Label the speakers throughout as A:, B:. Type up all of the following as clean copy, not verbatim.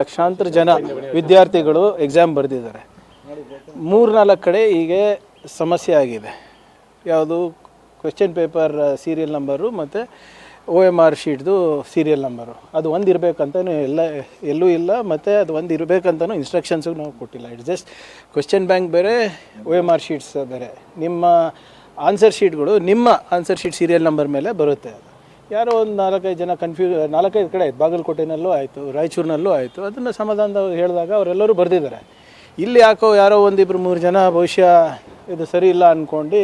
A: ಲಕ್ಷಾಂತರ ಜನ ವಿದ್ಯಾರ್ಥಿಗಳು ಎಕ್ಸಾಮ್ ಬರೆದಿದ್ದಾರೆ. 3-4 ಕಡೆ ಹೀಗೆ ಸಮಸ್ಯೆ ಆಗಿದೆ. ಯಾವುದು ಕ್ವೆಶ್ಚನ್ ಪೇಪರ್ ಸೀರಿಯಲ್ ನಂಬರು ಮತ್ತು OMR ಶೀಟ್ದು ಸೀರಿಯಲ್ ನಂಬರು ಅದು ಒಂದು ಇರಬೇಕಂತನೂ ಎಲ್ಲೂ ಇಲ್ಲ, ಮತ್ತು ಅದು ಒಂದು ಇರಬೇಕಂತನೂ ಇನ್ಸ್ಟ್ರಕ್ಷನ್ಸು ನಾವು ಕೊಟ್ಟಿಲ್ಲ. ಇಟ್ಸ್ ಜಸ್ಟ್ ಕ್ವೆಶ್ಚನ್ ಬ್ಯಾಂಕ್ ಬೇರೆ, OMR ಶೀಟ್ಸ್ ಬೇರೆ. ನಿಮ್ಮ ಆನ್ಸರ್ ಶೀಟ್ಗಳು ನಿಮ್ಮ ಆನ್ಸರ್ ಶೀಟ್ ಸೀರಿಯಲ್ ನಂಬರ್ ಮೇಲೆ ಬರುತ್ತೆ. ಅದು ಯಾರೋ ಒಂದು 4-5 ಜನ 4-5 ಕಡೆ ಆಯಿತು. ಬಾಗಲಕೋಟೆನಲ್ಲೂ ಆಯಿತು, ರಾಯಚೂರಿನಲ್ಲೂ ಆಯಿತು. ಅದನ್ನು ಸಮಾಧಾನದವ್ರು ಹೇಳಿದಾಗ ಅವರೆಲ್ಲರೂ ಬರೆದಿದ್ದಾರೆ. ಇಲ್ಲಿ ಯಾಕೋ ಯಾರೋ 1-2-3 ಜನ ಬಹುಶಃ ಇದು ಸರಿ ಇಲ್ಲ ಅಂದ್ಕೊಂಡು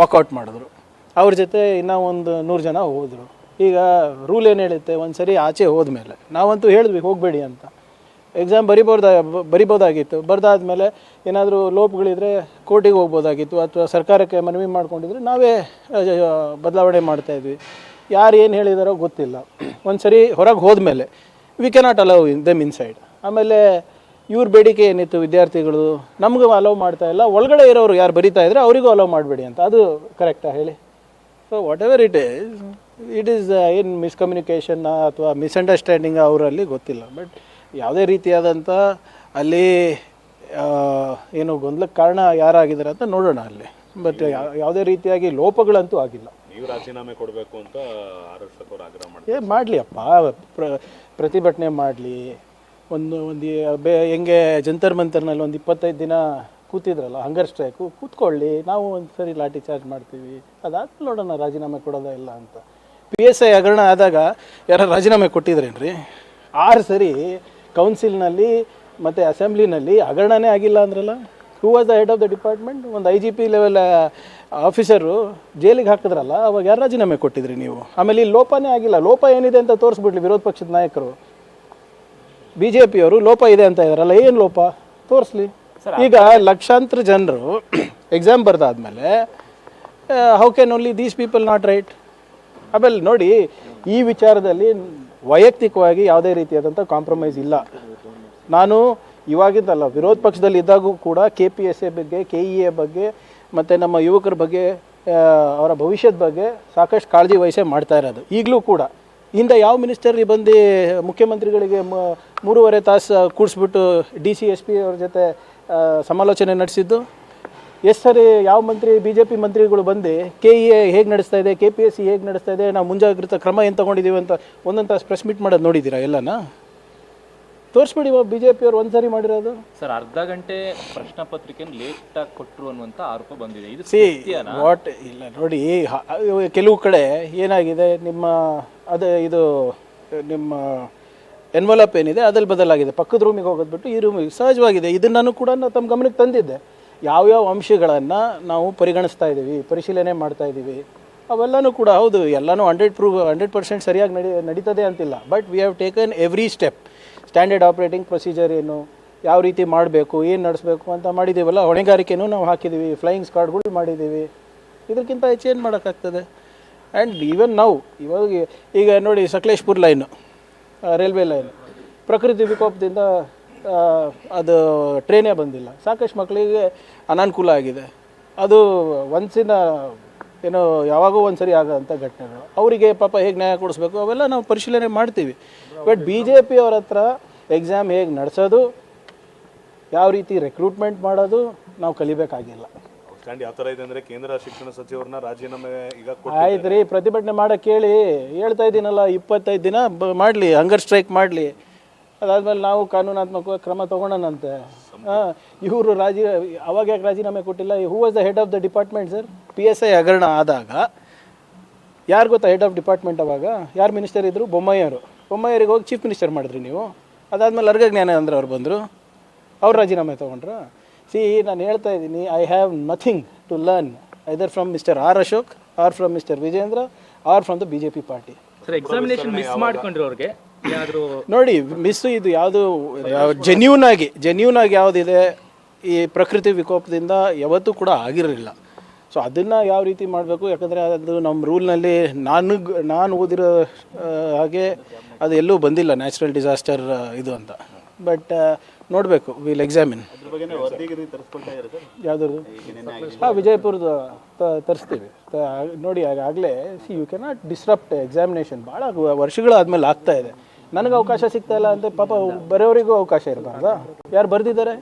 A: ವಾಕೌಟ್ ಮಾಡಿದ್ರು. ಅವ್ರ ಜೊತೆ ಇನ್ನೂ ಒಂದು 100 ಜನ ಹೋದರು. ಈಗ ರೂಲ್ ಏನು ಹೇಳುತ್ತೆ, ಒಂದು ಸರಿ ಆಚೆ ಹೋದ್ಮೇಲೆ ನಾವಂತೂ ಹೇಳಿದ್ವಿ ಹೋಗಬೇಡಿ ಅಂತ. ಎಕ್ಸಾಮ್ ಬರಿಬೋದಾಗಿತ್ತು. ಬರೆದಾದ್ಮೇಲೆ ಏನಾದರೂ ಲೋಪಗಳಿದ್ರೆ ಕೋರ್ಟಿಗೆ ಹೋಗ್ಬೋದಾಗಿತ್ತು, ಅಥವಾ ಸರ್ಕಾರಕ್ಕೆ ಮನವಿ ಮಾಡ್ಕೊಂಡಿದ್ರೆ ನಾವೇ ಬದಲಾವಣೆ ಮಾಡ್ತಾಯಿದ್ವಿ. ಯಾರು ಏನು ಹೇಳಿದಾರೋ ಗೊತ್ತಿಲ್ಲ. ಒಂದು ಸರಿ ಹೊರಗೆ ಹೋದ್ಮೇಲೆ we cannot allow them inside. ಆಮೇಲೆ ಇವ್ರ ಬೇಡಿಕೆ ಏನಿತ್ತು, ವಿದ್ಯಾರ್ಥಿಗಳು ನಮಗೂ ಅಲೌ ಮಾಡ್ತಾಯಿಲ್ಲ, ಒಳಗಡೆ ಇರೋರು ಯಾರು ಬರಿತಾ ಇದ್ರೆ ಅವರಿಗೂ ಅಲೌ ಮಾಡಬೇಡಿ ಅಂತ. ಅದು ಕರೆಕ್ಟಾ ಹೇಳಿ? So what ever it is ಏನು ಮಿಸ್ಕಮ್ಯುನಿಕೇಷನ್ನ ಅಥವಾ ಮಿಸ್ಅಂಡರ್ಸ್ಟ್ಯಾಂಡಿಂಗ್ ಅವರಲ್ಲಿ ಗೊತ್ತಿಲ್ಲ. ಬಟ್ ಯಾವುದೇ ರೀತಿಯಾದಂಥ ಅಲ್ಲಿ ಏನು ಗೊಂದಲಕ್ಕೆ ಕಾರಣ ಯಾರಾಗಿದ್ದಾರೆ ಅಂತ ನೋಡೋಣ ಅಲ್ಲಿ. ಬಟ್ ಯಾವುದೇ ರೀತಿಯಾಗಿ ಲೋಪಗಳಂತೂ ಆಗಿಲ್ಲ.
B: ನೀವು ರಾಜೀನಾಮೆ ಕೊಡಬೇಕು ಅಂತ ಆರಕ್ಷಕರು ಆಗ್ರಹ ಮಾಡ್ತಾರೆ.
A: ಮಾಡಲಿ ಅಪ್ಪ, ಪ್ರತಿಭಟನೆ ಮಾಡಲಿ. ಒಂದು ಹೆಂಗೆ ಜಂತರ್ ಮಂತರ್ನಲ್ಲಿ ಒಂದು 25 ದಿನ ಕೂತಿದ್ರಲ್ಲ ಹಂಗರ್ ಸ್ಟ್ರೈಕು, ಕೂತ್ಕೊಳ್ಳಿ. ನಾವು ಒಂದು ಸರಿ ಲಾಠಿ ಚಾರ್ಜ್ ಮಾಡ್ತೀವಿ. ಅದಾದ್ಮೇಲೆ ನೋಡೋಣ ರಾಜೀನಾಮೆ ಕೊಡೋದ ಇಲ್ಲ ಅಂತ. PSI ಹಗರಣ ಆದಾಗ ಯಾರು ರಾಜೀನಾಮೆ ಕೊಟ್ಟಿದ್ರೇನ್ರಿ? 6 ಸರಿ ಕೌನ್ಸಿಲ್ನಲ್ಲಿ ಮತ್ತು ಅಸೆಂಬ್ಲಿನಲ್ಲಿ ಹಗರಣನೇ ಆಗಿಲ್ಲ ಅಂದ್ರಲ್ಲ. Who was the head of the department? ಒಂದು IGP ಲೆವೆಲ್ ಆಫೀಸರು ಜೈಲಿಗೆ ಹಾಕಿದ್ರಲ್ಲ, ಅವಾಗ ಯಾರು ರಾಜೀನಾಮೆ ಕೊಟ್ಟಿದ್ರಿ ನೀವು? ಆಮೇಲೆ ಈ ಲೋಪನೇ ಆಗಿಲ್ಲ. ಲೋಪ ಏನಿದೆ ಅಂತ ತೋರಿಸ್ಬಿಡ್ಲಿ ವಿರೋಧ ಪಕ್ಷದ ನಾಯಕರು. BJPಯವರು ಲೋಪ ಇದೆ ಅಂತ ಇದ್ದಾರಲ್ಲ, ಏನು ಲೋಪ ತೋರಿಸ್ಲಿ. ಈಗ ಲಕ್ಷಾಂತರ ಜನರು ಎಕ್ಸಾಮ್ ಬರೆದಾದ್ಮೇಲೆ how can only these people not right? ಆಮೇಲೆ ನೋಡಿ, ಈ ವಿಚಾರದಲ್ಲಿ ವೈಯಕ್ತಿಕವಾಗಿ ಯಾವುದೇ ರೀತಿಯಾದಂಥ ಕಾಂಪ್ರಮೈಸ್ ಇಲ್ಲ. ನಾನು ಇವಾಗಿದ್ದಲ್ಲ, ವಿರೋಧ ಪಕ್ಷದಲ್ಲಿ ಇದ್ದಾಗೂ ಕೂಡ KPSA ಬಗ್ಗೆ, KEA ಬಗ್ಗೆ ಮತ್ತು ನಮ್ಮ ಯುವಕರ ಬಗ್ಗೆ, ಅವರ ಭವಿಷ್ಯದ ಬಗ್ಗೆ ಸಾಕಷ್ಟು ಕಾಳಜಿ ವಹಿಸೇ ಮಾಡ್ತಾ ಇರೋದು. ಈಗಲೂ ಕೂಡ ಹಿಂದೆ ಯಾವ ಮಿನಿಸ್ಟರ್ ಬಂದು ಮುಖ್ಯಮಂತ್ರಿಗಳಿಗೆ 3.5 ತಾಸು ಕೂಡಿಸ್ಬಿಟ್ಟು DCSP ಅವ್ರ ಜೊತೆ ಸಮಾಲೋಚನೆ ನಡೆಸಿದ್ದು? ಎಷ್ಟು ಸರಿ ಯಾವ ಮಂತ್ರಿ BJP ಮಂತ್ರಿಗಳು ಬಂದು KEA ಹೇಗೆ ನಡೆಸ್ತಾ ಇದೆ, KPSC ಹೇಗೆ ನಡೆಸ್ತಾ ಇದೆ, ನಾವು ಮುಂಜಾಗ್ರತಾ ಕ್ರಮ ಏನು ತೊಗೊಂಡಿದ್ದೀವಿ ಅಂತ ಒಂದೊಂದು ತಾಸು ಪ್ರೆಸ್ ಮೀಟ್ ಮಾಡೋದು ನೋಡಿದ್ದೀರಾ? ಎಲ್ಲನಾ ತೋರಿಸ್ಬಿಡಿ. BJP ಅವ್ರು ಒಂದು ಸರಿ ಮಾಡಿರೋದು.
C: ಸರ್, ಅರ್ಧ ಗಂಟೆ ಪ್ರಶ್ನೆ ಪತ್ರಿಕೆಯನ್ನು ಲೇಟಾಗಿ ಕೊಟ್ಟರು ಅನ್ನುವಂಥ ಆರೋಪ ಬಂದಿದೆ. ಇದು
A: ವಾಟ್ ಇಲ್ಲ ನೋಡಿ, ಕೆಲವು ಕಡೆ ಏನಾಗಿದೆ, ಇದು ನಿಮ್ಮ ಎನ್ವಲಪ್ ಏನಿದೆ ಅದಲ್ಲಿ ಬದಲಾಗಿದೆ. ಪಕ್ಕದ ರೂಮಿಗೆ ಹೋಗೋದು ಬಿಟ್ಟು ಈ ರೂಮಿಗೆ ಸಹಜವಾಗಿದೆ. ಇದನ್ನು ಕೂಡ ತಮ್ಮ ಗಮನಕ್ಕೆ ತಂದಿದ್ದೆ. ಯಾವ್ಯಾವ ಅಂಶಗಳನ್ನು ನಾವು ಪರಿಗಣಿಸ್ತಾ ಇದ್ದೀವಿ, ಪರಿಶೀಲನೆ ಮಾಡ್ತಾ ಇದ್ದೀವಿ, ಅವೆಲ್ಲನೂ ಕೂಡ ಹೌದು. ಎಲ್ಲನೂ 100% ಸರಿಯಾಗಿ ನಡೀತದೆ ಅಂತಿಲ್ಲ. But we have taken every step. Standard operating procedure ಏನು, ಯಾವ ರೀತಿ ಮಾಡಬೇಕು, ಏನು ನಡೆಸಬೇಕು ಅಂತ ಮಾಡಿದ್ದೀವಲ್ಲ. ಹೊಣೆಗಾರಿಕೆನೂ ನಾವು ಹಾಕಿದ್ದೀವಿ, ಫ್ಲೈಯಿಂಗ್ ಸ್ಕ್ವಾಡ್ಗಳು ಮಾಡಿದ್ದೀವಿ. ಇದಕ್ಕಿಂತ ಹೆಚ್ಚು ಏನು ಮಾಡೋಕ್ಕಾಗ್ತದೆ? ಆ್ಯಂಡ್ ಈವನ್ ನಾವು ಈಗ ನೋಡಿ, ಸಕಲೇಶ್ಪುರ ಲೈನು, ರೈಲ್ವೆ ಲೈನು, ಪ್ರಕೃತಿ ವಿಕೋಪದಿಂದ ಅದು ಟ್ರೈನೇ ಬಂದಿಲ್ಲ. ಸಾಕಷ್ಟು ಮಕ್ಕಳಿಗೆ ಅನಾನುಕೂಲ ಆಗಿದೆ. ಅದು ಒಂದ್ಸಿನ ಏನೋ ಯಾವಾಗೋ ಒಂದು ಸರಿ ಆಗೋಂಥ ಘಟನೆಗಳು. ಅವರಿಗೆ ಪಾಪ ಹೇಗೆ ನ್ಯಾಯ ಕೊಡಿಸ್ಬೇಕು ಅವೆಲ್ಲ ನಾವು ಪರಿಶೀಲನೆ ಮಾಡ್ತೀವಿ. ಬಟ್ BJP ಅವ್ರ ಹತ್ರ ಎಕ್ಸಾಮ್ ಹೇಗೆ ನಡೆಸೋದು, ಯಾವ ರೀತಿ ರೆಕ್ರೂಟ್ಮೆಂಟ್ ಮಾಡೋದು ನಾವು ಕಲಿಬೇಕಾಗಿಲ್ಲ.
B: ಯಾವ ಥರ ಇದೆ ಅಂದರೆ, ಕೇಂದ್ರ ಶಿಕ್ಷಣ ಸಚಿವರನ್ನ ರಾಜೀನಾಮೆ ಈಗ
A: ಆಯ್ತು ರೀ, ಪ್ರತಿಭಟನೆ ಮಾಡೋಕ್ಕೆ ಹೇಳಿ, ಹೇಳ್ತಾ ಇದ್ದೀನಲ್ಲ, 25 ದಿನ ಮಾಡಲಿ, ಹಂಗರ್ ಸ್ಟ್ರೈಕ್ ಮಾಡಲಿ. ಅದಾದಮೇಲೆ ನಾವು ಕಾನೂನಾತ್ಮಕ ಕ್ರಮ ತೊಗೊಳೋಣಂತೆ. ಇವರು ಅವಾಗ ಯಾಕೆ ರಾಜೀನಾಮೆ ಕೊಟ್ಟಿಲ್ಲ? Who was the head of the department sir? PSI ಹಗರಣ ಆದಾಗ ಯಾರು ಗೊತ್ತಾ ಹೆಡ್ ಆಫ್ ಡಿಪಾರ್ಟ್ಮೆಂಟ್? ಅವಾಗ ಯಾರು ಮಿನಿಸ್ಟರ್ ಇದ್ದರು? ಬೊಮ್ಮಾಯಿಯವ್ರಿಗೆ ಹೋಗಿ ಚೀಫ್ ಮಿನಿಸ್ಟರ್ ಮಾಡಿದ್ರಿ ನೀವು. ಅದಾದಮೇಲೆ ಅರ್ಗ ಜ್ಞಾನೇಂದ್ರ ಅವ್ರು ಬಂದರು, ಅವ್ರು ರಾಜೀನಾಮೆ ತೊಗೊಂಡ್ರು. ನಾನು ಹೇಳ್ತಾ ಇದ್ದೀನಿ, I have nothing to learn either from mister R. Ashok or from mister Vijendra or from the BJP party.
C: Sir, examination miss ಮಾಡ್ಕೊಂಡಿರೋರಿಗೆ
A: ನೋಡಿ, ಇದು ಯಾವುದು ಜೆನ್ಯೂನ್ ಆಗಿ ಯಾವುದಿದೆ, ಈ ಪ್ರಕೃತಿ ವಿಕೋಪದಿಂದ ಯಾವತ್ತೂ ಕೂಡ ಆಗಿರಲಿಲ್ಲ. ಸೊ ಅದನ್ನು ಯಾವ ರೀತಿ ಮಾಡಬೇಕು, ಯಾಕಂದರೆ ಅದು ನಮ್ಮ ರೂಲ್ನಲ್ಲಿ ನಾನು ಓದಿರೋ ಹಾಗೆ ಅದು ಎಲ್ಲೂ ಬಂದಿಲ್ಲ, ನ್ಯಾಚುರಲ್ ಡಿಸಾಸ್ಟರ್ ಇದು ಅಂತ. ಬಟ್ ನೋಡಬೇಕು, ವಿಲ್ ಎಕ್ಸಾಮಿನ್. ಯಾವುದ್ರದ್ದು? ವಿಜಯಪುರದ ತರಿಸ್ತೀವಿ ನೋಡಿ. ಆಗಲೇ ಯು ಕೆನಾಟ್ ಡಿಸ್ರಪ್ಟ್ ಎಕ್ಸಾಮಿನೇಷನ್. ಭಾಳ ವರ್ಷಗಳಾದಮೇಲೆ ಆಗ್ತಾಯಿದೆ. ನನಗೆ ಅವಕಾಶ ಸಿಗ್ತಾ ಇಲ್ಲ ಅಂತ ಪಾಪ ಬರೆಯವರಿಗೂ ಅವಕಾಶ ಇರಬಾರ್ದಾ? ಯಾರು ಬರೆದಿದ್ದಾರೆ?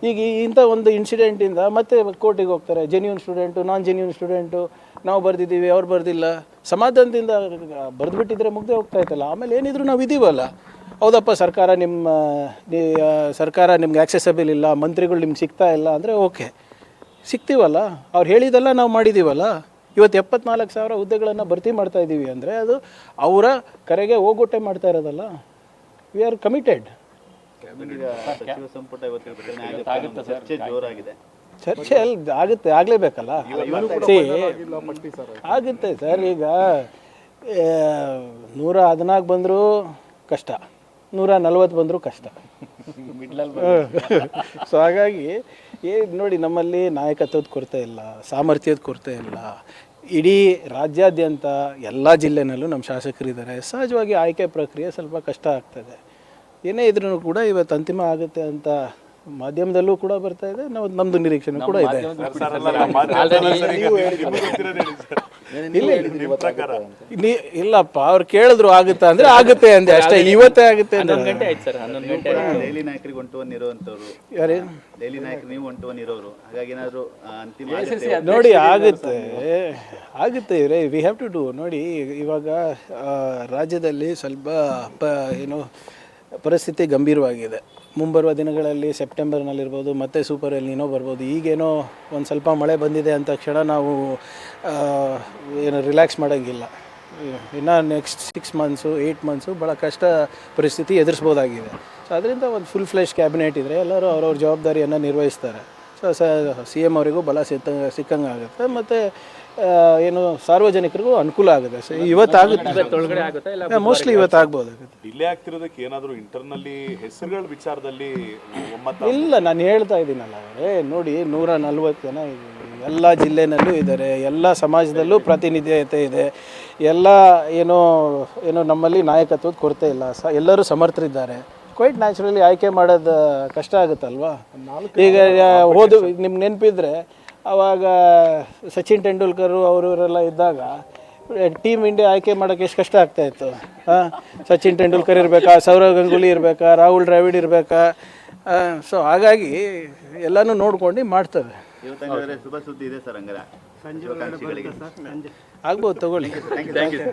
A: ಈಗ ಇಂಥ ಒಂದು ಇನ್ಸಿಡೆಂಟಿಂದ ಮತ್ತೆ ಕೋರ್ಟಿಗೆ ಹೋಗ್ತಾರೆ. ಜೆನ್ಯೂನ್ ಸ್ಟೂಡೆಂಟು, ನಾನ್ ಜೆನ್ಯೂನ್ ಸ್ಟೂಡೆಂಟು, ನಾವು ಬರೆದಿದ್ದೀವಿ, ಅವ್ರು ಬರೆದಿಲ್ಲ. ಸಮಾಧಾನದಿಂದ ಬರೆದ್ಬಿಟ್ಟಿದ್ರೆ ಮುಗ್ದೆ ಹೋಗ್ತಾ ಇತ್ತಲ್ಲ. ಆಮೇಲೆ ಏನಿದ್ರು ನಾವು ಇದ್ದೀವಲ್ಲ, ಹೌದಪ್ಪ ಸರ್ಕಾರ ನಿಮ್ಗೆ ಆಕ್ಸೆಸಬಲ್ ಇಲ್ಲ, ಮಂತ್ರಿಗಳು ನಿಮ್ಗೆ ಸಿಗ್ತಾ ಇಲ್ಲ ಅಂದರೆ ಓಕೆ, ಸಿಗ್ತೀವಲ್ಲ, ಅವ್ರು ಹೇಳಿದೆಲ್ಲ ನಾವು ಮಾಡಿದ್ದೀವಲ್ಲ. ಇವತ್ತು 74,000 ಹುದ್ದೆಗಳನ್ನು ಭರ್ತಿ ಮಾಡ್ತಾ ಇದ್ದೀವಿ ಅಂದರೆ ಅದು ಅವರ ಕರೆಗೆ ಹೋಗೊಟ್ಟೆ ಮಾಡ್ತಾ ಇರೋದಲ್ಲ. We are committed.
D: ಸಚಿವ ಸಂಪುಟ ಇವತ್ತು ಚರ್ಚೆ ಜೋರಾಗಿದೆ.
A: ಚರ್ಚೆ ಅಲ್ಲಿ ಆಗುತ್ತೆ, ಆಗಲೇಬೇಕಲ್ಲ. ಆಗುತ್ತೆ ಸರ್. ಈಗ 114 ಬಂದರೂ ಕಷ್ಟ, 140 ಬಂದರೂ ಕಷ್ಟ. ಸೊ ಹಾಗಾಗಿ ನೋಡಿ, ನಮ್ಮಲ್ಲಿ ನಾಯಕತ್ವದ ಕೊರತೆ ಇಲ್ಲ, ಸಾಮರ್ಥ್ಯದ ಕೊರತೆ ಇಲ್ಲ. ಇಡೀ ರಾಜ್ಯಾದ್ಯಂತ ಎಲ್ಲ ಜಿಲ್ಲೆನಲ್ಲೂ ನಮ್ಮ ಶಾಸಕರಿದ್ದಾರೆ. ಸಹಜವಾಗಿ ಆಯ್ಕೆ ಪ್ರಕ್ರಿಯೆ ಸ್ವಲ್ಪ ಕಷ್ಟ ಆಗ್ತದೆ. ಏನೇ ಇದ್ರೂ ಕೂಡ ಇವತ್ತು ಅಂತಿಮ ಆಗುತ್ತೆ ಅಂತ ಮಾಧ್ಯಮದಲ್ಲೂ ಕೂಡ ಬರ್ತಾ ಇದೆ. ನಮ್ಮದು ನಿರೀಕ್ಷಣೆ ಕೂಡ ಇದೆ. ಇಲ್ಲಪ್ಪ, ಅವ್ರು ಕೇಳಿದ್ರು ಆಗುತ್ತಾ ಅಂದ್ರೆ ಆಗುತ್ತೆ ಅಂದೆ ಅಷ್ಟೇ. ಇವತ್ತೇ ಆಗುತ್ತೆ ಅಂದ್ರೆ
C: 11 ಗಂಟೆ ಆಯ್ತು ಸರ್. 11 ಗಂಟೆ
D: ಡೈಲಿ ನಾಯಕರಿಗೆ 1 ಇರುವಂತವ್ರು, ಡೈಲಿ ನಾಯಕರು ನೀವು 1 ಇರೋರು, ಹಾಗಾಗಿ ಏನಾದ್ರು ಅಂತಿಮ
A: ನೋಡಿ ಆಗುತ್ತೆ ಇವ್ರೆ. We have to do. ನೋಡಿ, ಇವಾಗ ರಾಜ್ಯದಲ್ಲಿ ಸ್ವಲ್ಪ ಏನು ಪರಿಸ್ಥಿತಿ ಗಂಭೀರವಾಗಿದೆ. ಮುಂಬರುವ ದಿನಗಳಲ್ಲಿ ಸೆಪ್ಟೆಂಬರ್ನಲ್ಲಿರ್ಬೋದು, ಮತ್ತೆ ಸೂಪರ್ ಎಲ್ ನೀನೋ ಬರ್ಬೋದು. ಈಗೇನೋ ಒಂದು ಸ್ವಲ್ಪ ಮಳೆ ಬಂದಿದೆ ಅಂದ ತಕ್ಷಣ ನಾವು ಏನು ರಿಲ್ಯಾಕ್ಸ್ ಮಾಡೋಂಗಿಲ್ಲ. ಇನ್ನು ನೆಕ್ಸ್ಟ್ 6 ಮಂತ್ಸು 8 ಮಂತ್ಸು ಭಾಳ ಕಷ್ಟ ಪರಿಸ್ಥಿತಿ ಎದುರಿಸ್ಬೋದಾಗಿದೆ. ಸೊ ಅದರಿಂದ ಒಂದು ಫುಲ್ ಫ್ಲೆಶ್ ಕ್ಯಾಬಿನೆಟ್ ಇದ್ದರೆ ಎಲ್ಲರೂ ಅವ್ರವ್ರ ಜವಾಬ್ದಾರಿಯನ್ನು ನಿರ್ವಹಿಸ್ತಾರೆ. ಸೊ ಸಿ ಎಮ್ ಅವರಿಗೂ ಬಲ ಸಿಕ್ಕಂಗೆ ಆಗುತ್ತೆ, ಮತ್ತು ಏನು ಸಾರ್ವಜನಿಕರಿಗೂ ಅನುಕೂಲ ಆಗುತ್ತೆ. ಸೊ ಇವತ್ತಾಗುತ್ತೆ, ಮೋಸ್ಟ್ಲಿ ಇವತ್ತಾಗ್ಬೋದಾಗುತ್ತೆ.
B: ಡಿಲೇ ಆಗ್ತಿರೋದಕ್ಕೆ ಏನಾದರೂ ಇಂಟರ್ನಲ್ಲಿ ಹೆಸರುಗಳ ವಿಚಾರದಲ್ಲಿ ಒಮ್ಮತ
A: ಇಲ್ಲ, ನಾನು ಹೇಳ್ತಾ ಇದ್ದೀನಲ್ಲ ಅವರೇ. ನೋಡಿ, 140 ಜನ ಎಲ್ಲ ಜಿಲ್ಲೆನಲ್ಲೂ ಇದ್ದಾರೆ, ಎಲ್ಲ ಸಮಾಜದಲ್ಲೂ ಪ್ರಾತಿನಿಧ್ಯತೆ ಇದೆ, ಎಲ್ಲ ಏನೋ ನಮ್ಮಲ್ಲಿ ನಾಯಕತ್ವದ ಕೊರತೆ ಇಲ್ಲ, ಎಲ್ಲರೂ ಸಮರ್ಥರಿದ್ದಾರೆ. ಕ್ವೈಟ್ ನ್ಯಾಚುರಲಿ ಆಯ್ಕೆ ಮಾಡೋದು ಕಷ್ಟ ಆಗುತ್ತಲ್ವಾ. ಈಗ ನಿಮ್ಗೆ ನೆನಪಿದ್ರೆ ಆವಾಗ ಸಚಿನ್ ತೆಂಡೂಲ್ಕರು ಅವರೆಲ್ಲ ಇದ್ದಾಗ ಟೀಮ್ ಇಂಡಿಯಾ ಆಯ್ಕೆ ಮಾಡೋಕ್ಕೆ ಎಷ್ಟು ಕಷ್ಟ ಆಗ್ತಾಯಿತ್ತು. ಸಚಿನ್ ತೆಂಡೂಲ್ಕರ್ ಇರಬೇಕಾ, ಸೌರವ್ ಗಂಗೂಲಿ ಇರಬೇಕಾ, ರಾಹುಲ್ ದ್ರಾವಿಡ್ ಇರಬೇಕಾ. ಸೊ ಹಾಗಾಗಿ ಎಲ್ಲನೂ ನೋಡ್ಕೊಂಡು ಮಾಡ್ತವೆ.
D: ಶುಭ ಸುದ್ದಿ ಇದೆ ಸರ್. ಹಂಗಾರೆ
A: ಆಗ್ಬೋದು, ತಗೊಳ್ಳಿ.
D: Thank you.